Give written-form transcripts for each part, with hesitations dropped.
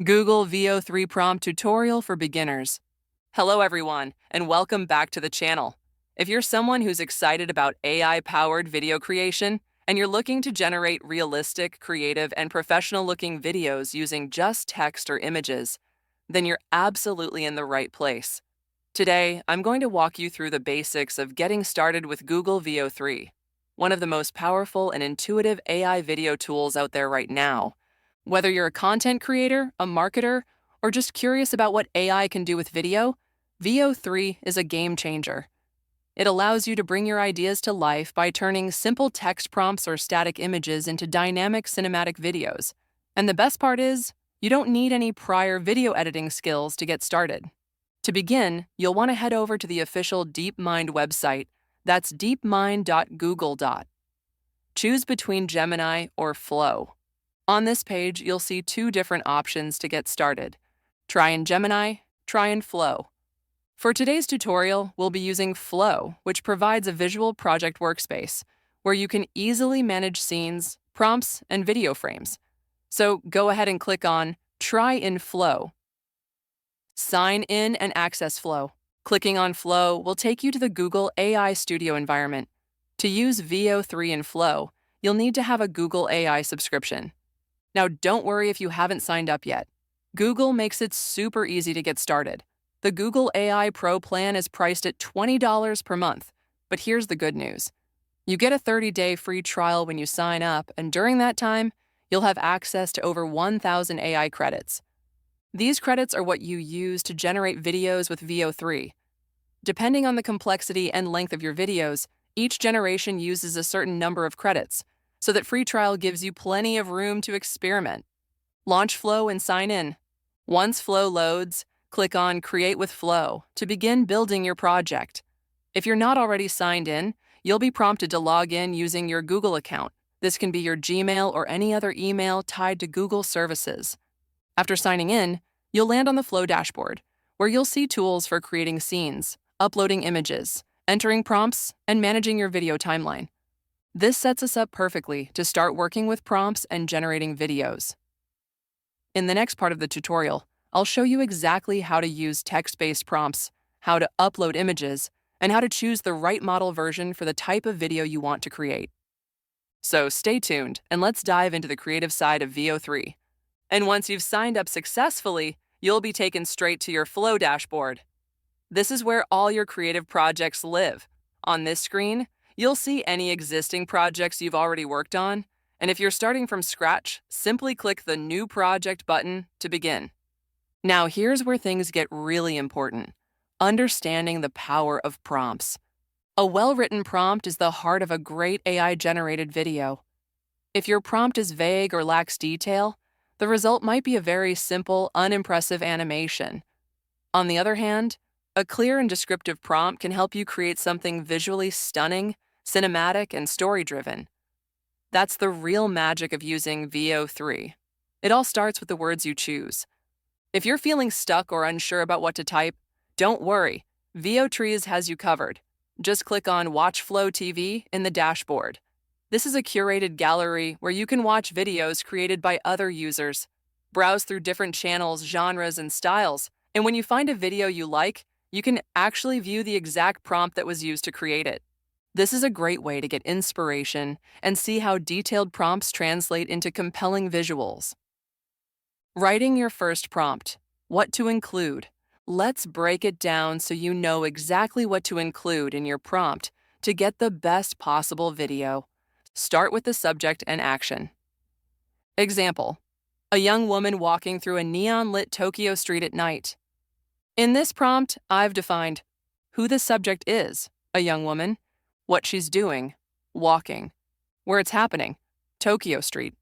Google Veo 3 Prompt Tutorial for Beginners. Hello everyone, and welcome back to the channel. If you're someone who's excited about AI-powered video creation, and you're looking to generate realistic, creative, and professional-looking videos using just text or images, then you're absolutely in the right place. Today, I'm going to walk you through the basics of getting started with Google Veo 3, one of the most powerful and intuitive AI video tools out there right now. Whether you're a content creator, a marketer, or just curious about what AI can do with video, Veo 3 is a game changer. It allows you to bring your ideas to life by turning simple text prompts or static images into dynamic cinematic videos. And the best part is, you don't need any prior video editing skills to get started. To begin, you'll want to head over to the official DeepMind website. That's deepmind.google. Choose between Gemini or Flow. On this page, you'll see two different options to get started. Try in Gemini, try in Flow. For today's tutorial, we'll be using Flow, which provides a visual project workspace where you can easily manage scenes, prompts, and video frames. So go ahead and click on Try in Flow. Sign in and access Flow. Clicking on Flow will take you to the Google AI Studio environment. To use Veo 3 in Flow, you'll need to have a Google AI subscription. Now, don't worry if you haven't signed up yet. Google makes it super easy to get started. The Google AI Pro plan is priced at $20 per month. But here's the good news. You get a 30-day free trial when you sign up, and during that time, you'll have access to over 1,000 AI credits. These credits are what you use to generate videos with Veo 3. Depending on the complexity and length of your videos, each generation uses a certain number of credits, so that free trial gives you plenty of room to experiment. Launch Flow and sign in. Once Flow loads, click on Create with Flow to begin building your project. If you're not already signed in, you'll be prompted to log in using your Google account. This can be your Gmail or any other email tied to Google services. After signing in, you'll land on the Flow dashboard, where you'll see tools for creating scenes, uploading images, entering prompts, and managing your video timeline. This sets us up perfectly to start working with prompts and generating videos. In the next part of the tutorial, I'll show you exactly how to use text-based prompts, how to upload images, and how to choose the right model version for the type of video you want to create. So stay tuned, and let's dive into the creative side of Veo 3. And once you've signed up successfully, you'll be taken straight to your Flow dashboard. This is where all your creative projects live. On this screen, you'll see any existing projects you've already worked on, and if you're starting from scratch, simply click the New Project button to begin. Now here's where things get really important: understanding the power of prompts. A well-written prompt is the heart of a great AI-generated video. If your prompt is vague or lacks detail, the result might be a very simple, unimpressive animation. On the other hand, a clear and descriptive prompt can help you create something visually stunning, cinematic, and story-driven. That's the real magic of using Veo 3. It all starts with the words you choose. If you're feeling stuck or unsure about what to type, don't worry. Veo 3 has you covered. Just click on Watch Flow TV in the dashboard. This is a curated gallery where you can watch videos created by other users. Browse through different channels, genres, and styles, and when you find a video you like, you can actually view the exact prompt that was used to create it. This is a great way to get inspiration and see how detailed prompts translate into compelling visuals. Writing your first prompt. What to include. Let's break it down so you know exactly what to include in your prompt to get the best possible video. Start with the subject and action. Example: a young woman walking through a neon-lit Tokyo street at night. In this prompt, I've defined who the subject is, a young woman, what she's doing, walking, where it's happening, Tokyo Street,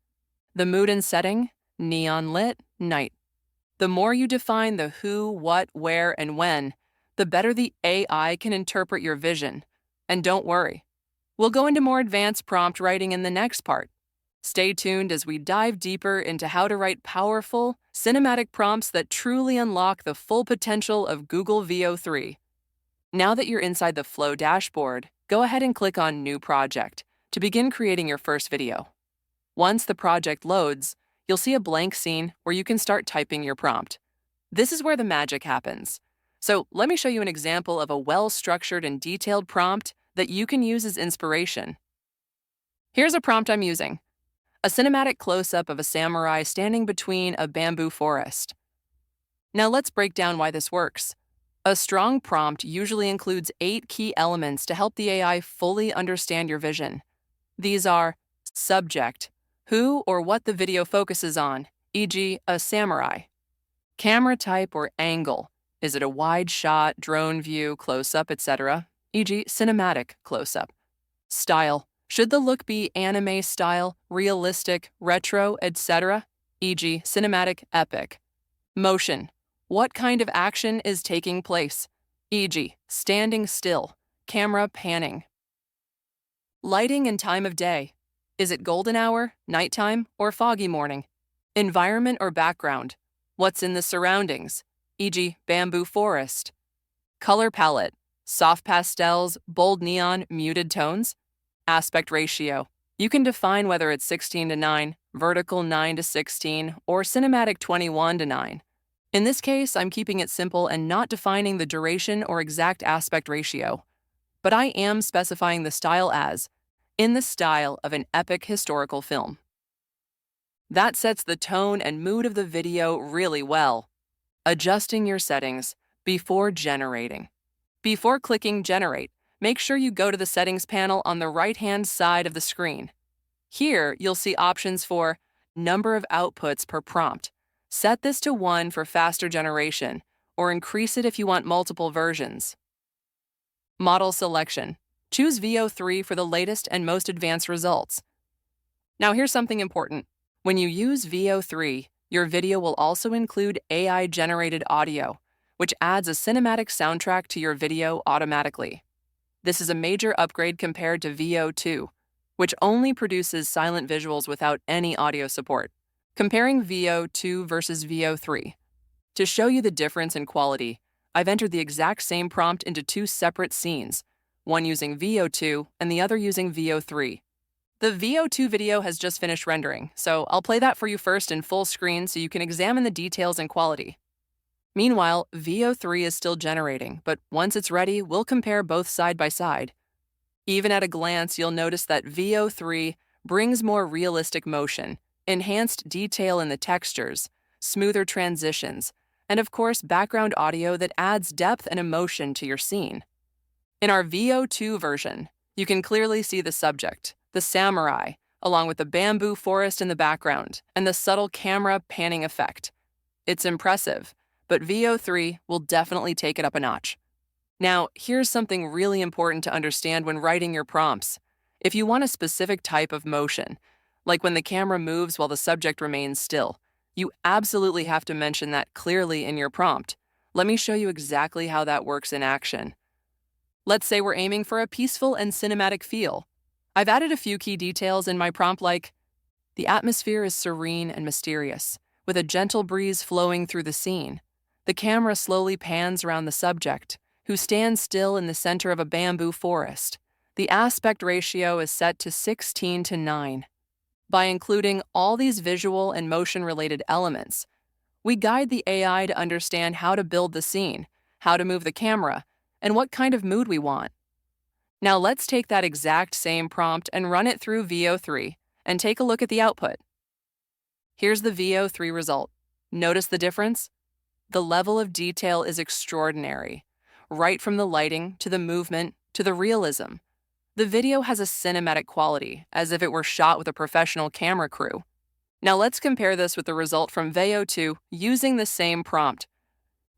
the mood and setting, neon-lit, night. The more you define the who, what, where, and when, the better the AI can interpret your vision. And don't worry, we'll go into more advanced prompt writing in the next part. Stay tuned as we dive deeper into how to write powerful, cinematic prompts that truly unlock the full potential of Google Veo 3. Now that you're inside the Flow dashboard, go ahead and click on New Project to begin creating your first video. Once the project loads, you'll see a blank scene where you can start typing your prompt. This is where the magic happens. So let me show you an example of a well-structured and detailed prompt that you can use as inspiration. Here's a prompt I'm using: a cinematic close-up of a samurai standing between a bamboo forest. Now let's break down why this works. A strong prompt usually includes 8 key elements to help the AI fully understand your vision. These are subject, who or what the video focuses on, e.g., a samurai. Camera type or angle, is it a wide shot, drone view, close-up, etc., e.g., cinematic close-up. Style, should the look be anime style, realistic, retro, etc., e.g., cinematic epic. Motion, what kind of action is taking place, e.g., standing still, camera panning. Lighting and time of day, is it golden hour, nighttime, or foggy morning? Environment or background, what's in the surroundings, e.g., bamboo forest. Color palette, soft pastels, bold neon, muted tones. Aspect ratio, you can define whether it's 16:9, vertical 9:16, or cinematic 21:9. In this case, I'm keeping it simple and not defining the duration or exact aspect ratio. But I am specifying the style as in the style of an epic historical film. That sets the tone and mood of the video really well. Adjusting your settings before generating. Before clicking Generate, make sure you go to the settings panel on the right-hand side of the screen. Here, you'll see options for number of outputs per prompt. Set this to 1 for faster generation, or increase it if you want multiple versions. Model selection. Choose Veo 3 for the latest and most advanced results. Now here's something important. When you use Veo 3, your video will also include AI-generated audio, which adds a cinematic soundtrack to your video automatically. This is a major upgrade compared to Veo 2, which only produces silent visuals without any audio support. Comparing Veo 2 versus Veo 3. To show you the difference in quality, I've entered the exact same prompt into 2 separate scenes, one using Veo 2 and the other using Veo 3. The Veo 2 video has just finished rendering, so I'll play that for you first in full screen so you can examine the details and quality. Meanwhile, Veo 3 is still generating, but once it's ready, we'll compare both side by side. Even at a glance, you'll notice that Veo 3 brings more realistic motion, enhanced detail in the textures, smoother transitions, and of course background audio that adds depth and emotion to your scene. In our Veo 2 version, you can clearly see the subject, the samurai, along with the bamboo forest in the background and the subtle camera panning effect. It's impressive, but Veo 3 will definitely take it up a notch. Now, here's something really important to understand when writing your prompts. If you want a specific type of motion, like when the camera moves while the subject remains still, you absolutely have to mention that clearly in your prompt. Let me show you exactly how that works in action. Let's say we're aiming for a peaceful and cinematic feel. I've added a few key details in my prompt like, the atmosphere is serene and mysterious, with a gentle breeze flowing through the scene. The camera slowly pans around the subject, who stands still in the center of a bamboo forest. The aspect ratio is set to 16:9. By including all these visual and motion-related elements, we guide the AI to understand how to build the scene, how to move the camera, and what kind of mood we want. Now let's take that exact same prompt and run it through Veo 3 and take a look at the output. Here's the Veo 3 result. Notice the difference? The level of detail is extraordinary, right from the lighting to the movement to the realism. The video has a cinematic quality, as if it were shot with a professional camera crew. Now let's compare this with the result from Veo 2 using the same prompt.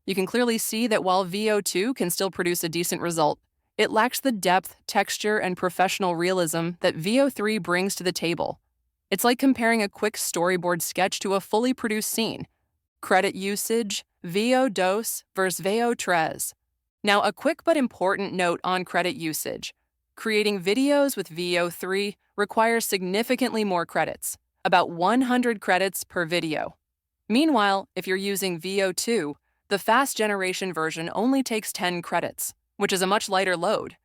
You can clearly see that while Veo 2 can still produce a decent result, it lacks the depth, texture, and professional realism that Veo 3 brings to the table. It's like comparing a quick storyboard sketch to a fully produced scene. Credit usage, Veo 2 versus Veo 3. Now a quick but important note on credit usage. Creating videos with Veo 3 requires significantly more credits, about 100 credits per video. Meanwhile, if you're using Veo 2, the fast generation version only takes 10 credits, which is a much lighter load.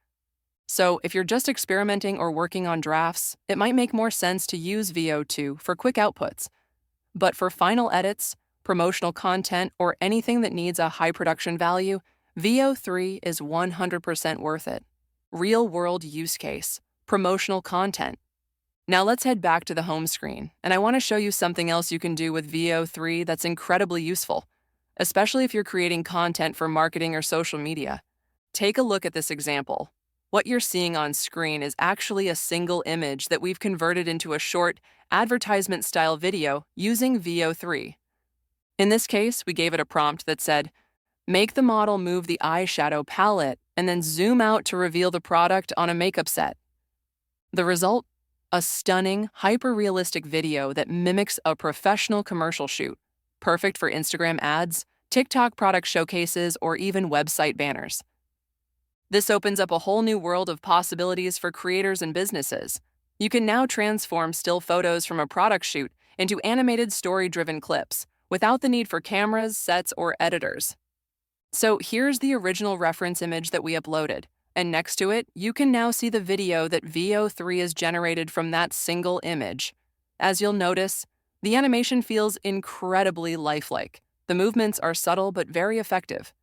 So if you're just experimenting or working on drafts, it might make more sense to use Veo 2 for quick outputs. But for final edits, promotional content, or anything that needs a high production value, Veo 3 is 100% worth it. Real-world use case, promotional content. Now let's head back to the home screen, and I want to show you something else you can do with Veo 3 that's incredibly useful, especially if you're creating content for marketing or social media. Take a look at this example. What you're seeing on screen is actually a single image that we've converted into a short, advertisement-style video using Veo 3. In this case, we gave it a prompt that said, "Make the model move the eyeshadow palette and then zoom out to reveal the product on a makeup set." The result? A stunning, hyper-realistic video that mimics a professional commercial shoot, perfect for Instagram ads, TikTok product showcases, or even website banners. This opens up a whole new world of possibilities for creators and businesses. You can now transform still photos from a product shoot into animated story-driven clips without the need for cameras, sets, or editors. So here's the original reference image that we uploaded. And next to it, you can now see the video that Veo 3 has generated from that single image. As you'll notice, the animation feels incredibly lifelike. The movements are subtle but very effective.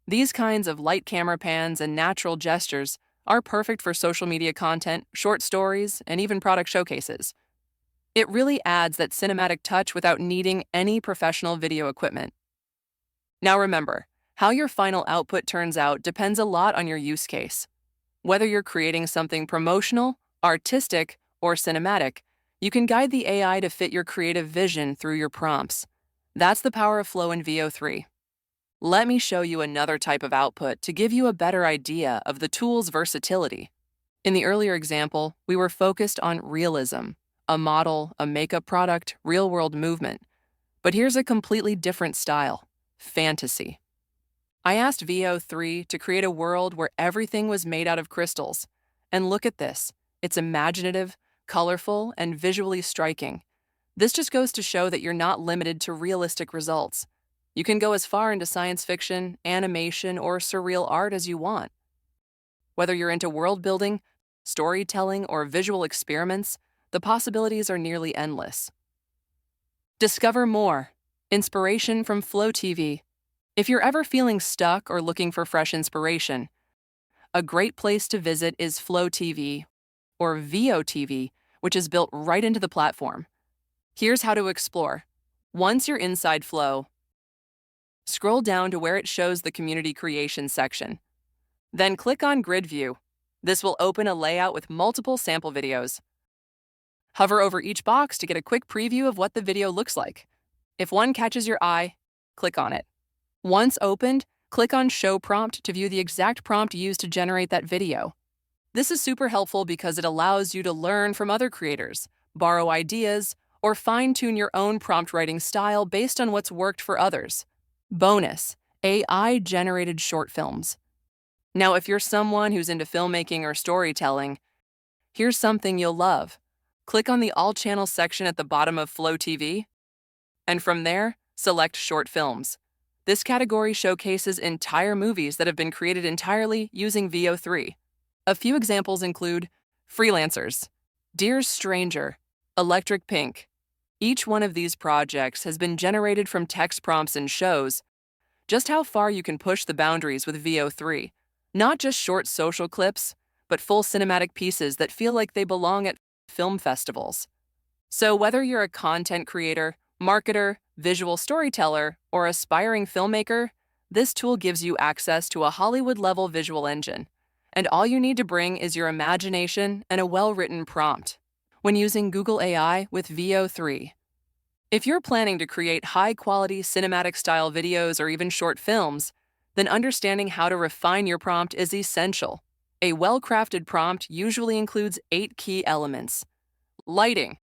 These kinds of light camera pans and natural gestures are perfect for social media content, short stories, and even product showcases. It really adds that cinematic touch without needing any professional video equipment. Now remember, how your final output turns out depends a lot on your use case. Whether you're creating something promotional, artistic, or cinematic, you can guide the AI to fit your creative vision through your prompts. That's the power of Flow in Veo 3. Let me show you another type of output to give you a better idea of the tool's versatility. In the earlier example, we were focused on realism, a model, a makeup product, real-world movement. But here's a completely different style, fantasy. I asked Veo 3 to create a world where everything was made out of crystals. And look at this. It's imaginative, colorful, and visually striking. This just goes to show that you're not limited to realistic results. You can go as far into science fiction, animation, or surreal art as you want. Whether you're into world building, storytelling, or visual experiments, the possibilities are nearly endless. Discover more. Inspiration from Flow TV. If you're ever feeling stuck or looking for fresh inspiration, a great place to visit is Flow TV, or Veo TV, which is built right into the platform. Here's how to explore. Once you're inside Flow, scroll down to where it shows the Community Creation section. Then click on Grid View. This will open a layout with multiple sample videos. Hover over each box to get a quick preview of what the video looks like. If one catches your eye, click on it. Once opened, click on Show Prompt to view the exact prompt used to generate that video. This is super helpful because it allows you to learn from other creators, borrow ideas, or fine-tune your own prompt writing style based on what's worked for others. Bonus: AI-generated short films. Now, if you're someone who's into filmmaking or storytelling, here's something you'll love. Click on the All Channels section at the bottom of Flow TV, and from there, select Short Films. This category showcases entire movies that have been created entirely using Veo 3. A few examples include Freelancers, Dear Stranger, Electric Pink. Each one of these projects has been generated from text prompts and shows just how far you can push the boundaries with Veo 3. Not just short social clips, but full cinematic pieces that feel like they belong at film festivals. So whether you're a content creator, marketer, visual storyteller, or aspiring filmmaker, this tool gives you access to a Hollywood-level visual engine. And all you need to bring is your imagination and a well-written prompt when using Google AI with Veo 3. If you're planning to create high-quality cinematic-style videos or even short films, then understanding how to refine your prompt is essential. A well-crafted prompt usually includes 8 key elements: lighting,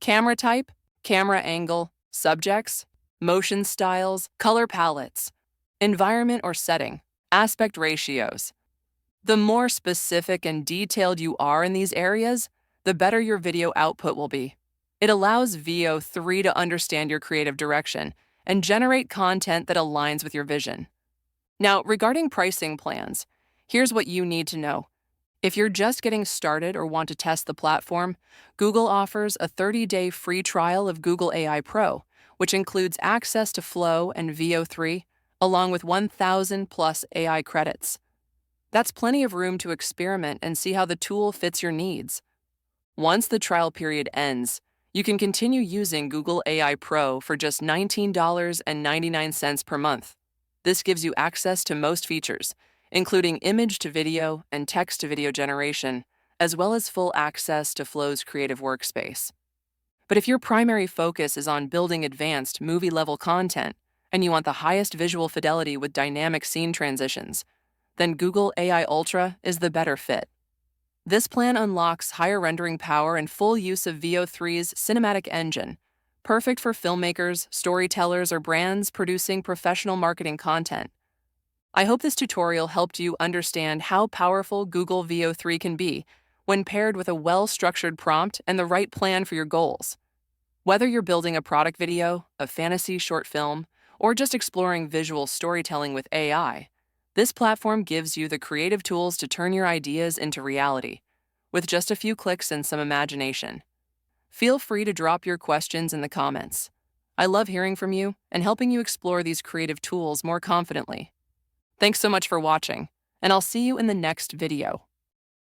camera type, camera angle, subjects, motion styles, color palettes, environment or setting, aspect ratios. The more specific and detailed you are in these areas, the better your video output will be. It allows Veo 3 to understand your creative direction and generate content that aligns with your vision. Now, regarding pricing plans, here's what you need to know. If you're just getting started or want to test the platform, Google offers a 30-day free trial of Google AI Pro, which includes access to Flow and Veo 3, along with 1,000 plus AI credits. That's plenty of room to experiment and see how the tool fits your needs. Once the trial period ends, you can continue using Google AI Pro for just $19.99 per month. This gives you access to most features, including image-to-video and text-to-video generation, as well as full access to Flow's creative workspace. But if your primary focus is on building advanced movie-level content, and you want the highest visual fidelity with dynamic scene transitions, then Google AI Ultra is the better fit. This plan unlocks higher rendering power and full use of Veo 3's cinematic engine, perfect for filmmakers, storytellers, or brands producing professional marketing content. I hope this tutorial helped you understand how powerful Google Veo 3 can be when paired with a well-structured prompt and the right plan for your goals. Whether you're building a product video, a fantasy short film, or just exploring visual storytelling with AI, this platform gives you the creative tools to turn your ideas into reality, with just a few clicks and some imagination. Feel free to drop your questions in the comments. I love hearing from you and helping you explore these creative tools more confidently. Thanks so much for watching, and I'll see you in the next video.